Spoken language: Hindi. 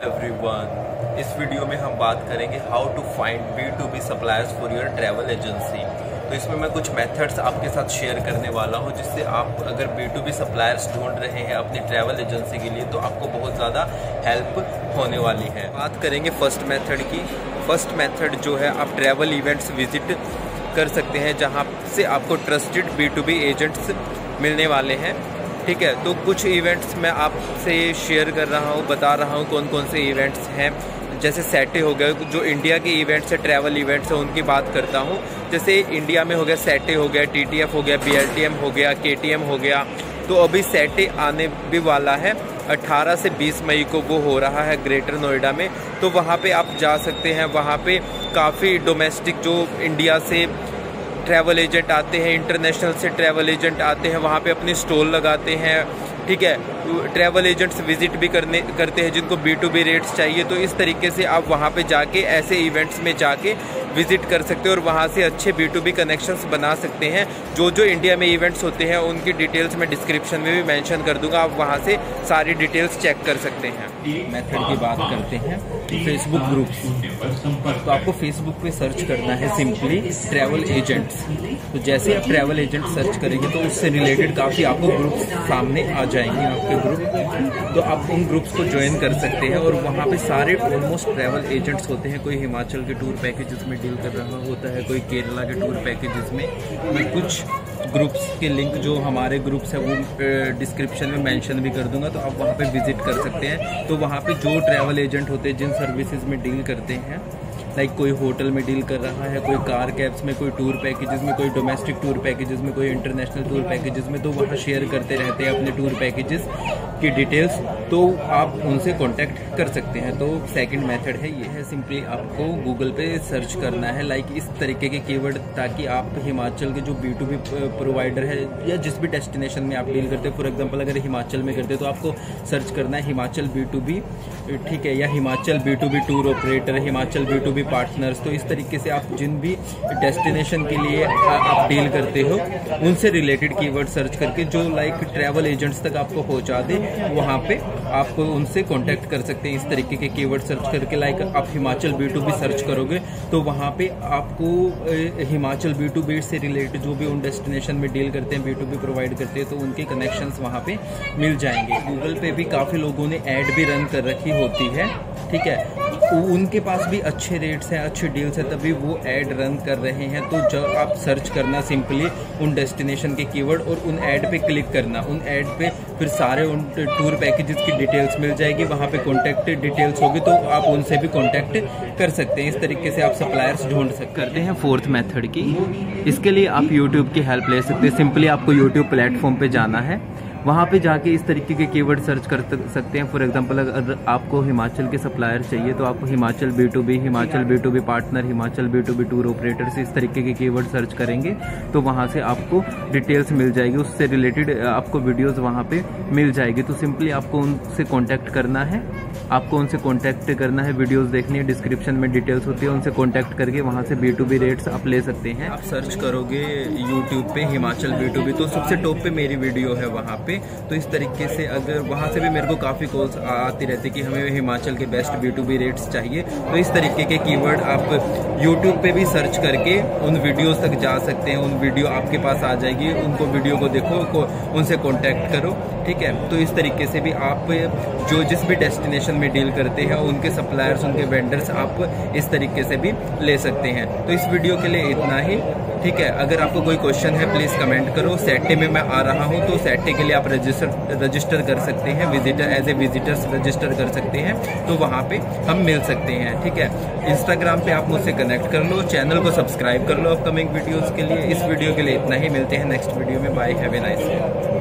एवरीवन, इस वीडियो में हम बात करेंगे how to find B2B suppliers for your travel agency. तो इसमें मैं कुछ मेथड्स आपके साथ शेयर करने वाला हूं, जिससे आप अगर B2B सप्लायर्स ढूंढ रहे हैं अपनी ट्रैवल एजेंसी के लिए तो आपको बहुत ज़्यादा हेल्प होने वाली है। बात करेंगे फर्स्ट मेथड की। फर्स्ट मेथड जो है, आप ट्रैवल इवेंट्स विजिट कर सकते हैं जहाँ से आपको ट्रस्टेड B2B एजेंट्स मिलने वाले हैं। ठीक है, तो कुछ इवेंट्स मैं आपसे शेयर कर रहा हूँ, बता रहा हूँ कौन कौन से इवेंट्स हैं। जैसे सैटे हो गए, जो इंडिया के इवेंट्स है, ट्रैवल इवेंट्स है, उनकी बात करता हूँ। जैसे इंडिया में हो गया सैटे हो गया, TTF हो गया, BRTM हो गया, KTM हो गया। तो अभी सैटे आने भी वाला है, 18 से 20 मई को वो हो रहा है ग्रेटर नोएडा में। तो वहाँ पे आप जा सकते हैं। वहाँ पे काफ़ी डोमेस्टिक जो इंडिया से ट्रैवल एजेंट आते हैं, इंटरनेशनल से ट्रैवल एजेंट आते हैं, वहाँ पे अपनी स्टॉल लगाते हैं। ठीक है, ट्रैवल एजेंट्स विजिट भी करते हैं जिनको B2B रेट्स चाहिए। तो इस तरीके से आप वहाँ पे जाके ऐसे इवेंट्स में जाके विजिट कर सकते हो और वहाँ से अच्छे B2B कनेक्शंस बना सकते हैं। जो इंडिया में इवेंट्स होते हैं उनकी डिटेल्स मैं डिस्क्रिप्शन में भी मेंशन कर दूंगा, आप वहाँ से सारी डिटेल्स चेक कर सकते हैं। मेथड की बात करते हैं, फेसबुक ग्रुप्स। तो आपको फेसबुक पे सर्च करना है सिंपली ट्रैवल एजेंट्स। तो जैसे आप ट्रैवल एजेंट सर्च करेंगे तो उससे रिलेटेड काफ़ी आपको ग्रुप्स सामने आ जाएंगे, आपके ग्रुप। तो आप उन ग्रुप्स को ज्वाइन कर सकते हैं और वहाँ पे सारे ऑलमोस्ट ट्रैवल एजेंट्स होते हैं। कोई हिमाचल के टूर पैकेजेस में डील कर रहा होता है, कोई केरला के टूर पैकेजेस में। मैं कुछ ग्रुप्स के लिंक जो हमारे ग्रुप्स है वो डिस्क्रिप्शन में मेंशन भी कर दूंगा, तो आप वहाँ पे विजिट कर सकते हैं। तो वहाँ पे जो ट्रैवल एजेंट होते हैं, जिन सर्विसेज में डील करते हैं, लाइक कोई होटल में डील कर रहा है, कोई कार कैब्स में, कोई टूर पैकेजेस में, कोई डोमेस्टिक टूर पैकेजेस में, कोई इंटरनेशनल टूर पैकेजेस में, तो वहाँ शेयर करते रहते हैं अपने टूर पैकेजेस की डिटेल्स। तो आप उनसे कांटेक्ट कर सकते हैं। तो सेकंड मेथड है, ये है सिंपली आपको गूगल पे सर्च करना है लाइक इस तरीके के कीवर्ड, ताकि आप हिमाचल के जो B2B प्रोवाइडर है या जिस भी डेस्टिनेशन में आप डील करते हैं, फॉर एग्जांपल अगर हिमाचल में करते हैं तो आपको सर्च करना है हिमाचल B2B, ठीक है, या Himachal B2B tour operator, Himachal B2B partners. तो इस तरीके से आप जिन भी डेस्टिनेशन के लिए आप डील करते हो उनसे रिलेटेड कीवर्ड सर्च करके जो लाइक ट्रैवल एजेंट्स तक आपको पहुंचा दे, वहाँ पे आप उनसे कांटेक्ट कर सकते हैं। इस तरीके के कीवर्ड सर्च करके लाइक आप हिमाचल B2B सर्च करोगे तो वहाँ पे आपको हिमाचल B2B से रिलेटेड जो भी उन डेस्टिनेशन में डील करते हैं, B2B प्रोवाइड करते हैं, तो उनके कनेक्शंस वहाँ पे मिल जाएंगे। गूगल पे भी काफ़ी लोगों ने ऐड भी रन कर रखी होती है, ठीक है, उनके पास भी अच्छे रेट्स हैं, अच्छे डील्स हैं, तभी वो ऐड रन कर रहे हैं। तो जब आप सर्च करना सिंपली उन डेस्टिनेशन के कीवर्ड और उन ऐड पे क्लिक करना, उन ऐड पे फिर सारे उन टूर पैकेजेस की डिटेल्स मिल जाएगी, वहाँ पे कॉन्टैक्ट डिटेल्स होगी, तो आप उनसे भी कॉन्टैक्ट कर सकते हैं। इस तरीके से आप सप्लायर्स ढूंढ सकते करते हैं। फोर्थ मेथड की, इसके लिए आप यूट्यूब की हेल्प ले सकते हैं। सिंपली आपको यूट्यूब प्लेटफॉर्म पे जाना है, वहाँ पे जाके इस तरीके के कीवर्ड सर्च कर सकते हैं। फॉर एग्जांपल अगर आपको हिमाचल के सप्लायर चाहिए तो आपको Himachal B2B, Himachal B2B partner, Himachal B2B tour operator से इस तरीके के कीवर्ड सर्च करेंगे तो वहाँ से आपको डिटेल्स मिल जाएगी, उससे रिलेटेड आपको वीडियोस वहाँ पे मिल जाएगी। तो सिंपली आपको उनसे कॉन्टैक्ट करना है, आपको उनसे कॉन्टैक्ट करना है, वीडियोस देखनी है, डिस्क्रिप्शन में डिटेल्स होती है, उनसे कॉन्टैक्ट करके वहाँ से B2B रेट्स आप ले सकते हैं। आप सर्च करोगे यूट्यूब पे हिमाचल B2B तो सबसे टॉप पे मेरी वीडियो है वहाँ पे। तो इस तरीके से अगर वहाँ से भी मेरे को काफ़ी कॉल्स आती रहती कि हमें हिमाचल के बेस्ट B2B रेट्स चाहिए, तो इस तरीके के कीवर्ड आप यूट्यूब पे भी सर्च करके उन वीडियोस तक जा सकते हैं। उन वीडियो आपके पास आ जाएगी, उनको वीडियो को देखो, उनसे कॉन्टैक्ट करो, ठीक है। तो इस तरीके से भी आप जो जिस भी डेस्टिनेशन में डील करते हैं उनके सप्लायर्स, उनके वेंडर्स आप इस तरीके से भी ले सकते हैं। तो इस वीडियो के लिए इतना ही, ठीक है। अगर आपको कोई क्वेश्चन है प्लीज़ कमेंट करो। सैटे में मैं आ रहा हूँ, तो सैटे के लिए आप रजिस्टर कर सकते हैं, visitor as a visitors register कर सकते हैं, तो वहाँ पे हम मिल सकते हैं, ठीक है। इंस्टाग्राम पे आप मुझसे कनेक्ट कर लो, चैनल को सब्सक्राइब कर लो अपकमिंग वीडियोज़ के लिए। इस वीडियो के लिए इतना ही, मिलते हैं नेक्स्ट वीडियो में। Bye, have a nice day.